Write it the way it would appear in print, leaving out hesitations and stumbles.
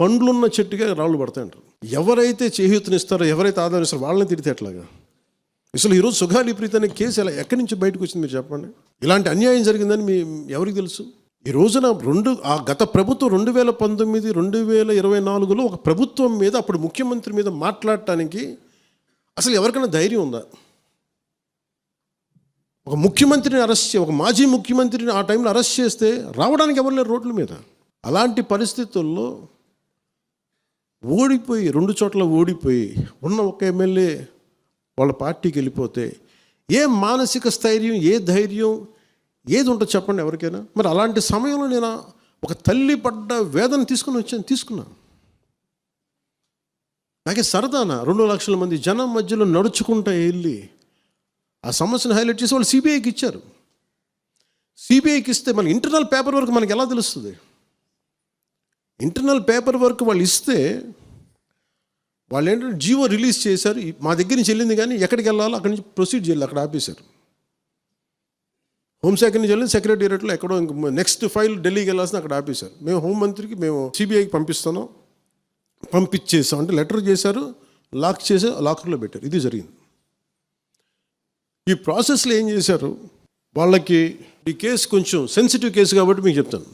పండ్లున్న చెట్టుగా రాళ్ళు పడతాయంటారు. ఎవరైతే చేయూతనిస్తారో, ఎవరైతే ఆధారం ఇస్తారో వాళ్ళని తిడితే ఎట్లాగా? అసలు ఈరోజు సుగాలి ప్రీతి అనే కేసు ఎలా ఎక్కడి నుంచి బయటకు వచ్చింది మీరు చెప్పండి. ఇలాంటి అన్యాయం జరిగిందని ఎవరికి తెలుసు? ఈ రోజున గత ప్రభుత్వం 2019, 2024లో ఒక ప్రభుత్వం మీద, అప్పుడు ముఖ్యమంత్రి మీద మాట్లాడటానికి అసలు ఎవరికైనా ధైర్యం ఉందా? ఒక ముఖ్యమంత్రిని ఒక మాజీ ముఖ్యమంత్రిని ఆ టైంలో అరెస్ట్ చేస్తే రావడానికి ఎవరు లేరు రోడ్ల మీద. అలాంటి పరిస్థితుల్లో ఓడిపోయి 2 చోట్ల ఓడిపోయి ఉన్న ఒక ఎమ్మెల్యే వాళ్ళ పార్టీకి వెళ్ళిపోతే ఏ మానసిక స్థైర్యం, ఏ ధైర్యం, ఏది ఉంటుంది చెప్పండి ఎవరికైనా? మరి అలాంటి సమయంలో నేను ఒక తల్లి పడ్డ వేదన తీసుకున్నా. నాకే సరదానా 2 లక్షల మంది జనం మధ్యలో నడుచుకుంటూ వెళ్ళి ఆ సమస్యను హైలైట్ చేసి వాళ్ళు సిబిఐకి ఇచ్చారు. సిబిఐకి ఇస్తే మన ఇంటర్నల్ పేపర్ వర్క్ మనకి ఎలా తెలుస్తుంది? ఇంటర్నల్ పేపర్ వర్క్ వాళ్ళు ఇస్తే వాళ్ళు ఏంటంటే జీవో రిలీజ్ చేశారు. మా దగ్గర నుంచి వెళ్ళింది కానీ ఎక్కడికి వెళ్ళాలో అక్కడి నుంచి ప్రొసీడ్ చేయాలి, అక్కడ ఆపేశారు. హోంశాఖ నుంచి వెళ్ళింది సెక్రటేరియట్లో ఎక్కడో నెక్స్ట్ ఫైల్ ఢిల్లీకి వెళ్ళాల్సింది అక్కడ ఆపేశారు. మేము హోంమంత్రికి మేము సిబిఐకి పంపించేసాం అంటే లెటర్ చేశారు, లాక్ చేసి లాకర్లో పెట్టారు. ఇది జరిగింది. ఈ ప్రాసెస్లో ఏం చేశారు, వాళ్ళకి ఈ కేసు కొంచెం సెన్సిటివ్ కేసు కాబట్టి మీకు చెప్తాను.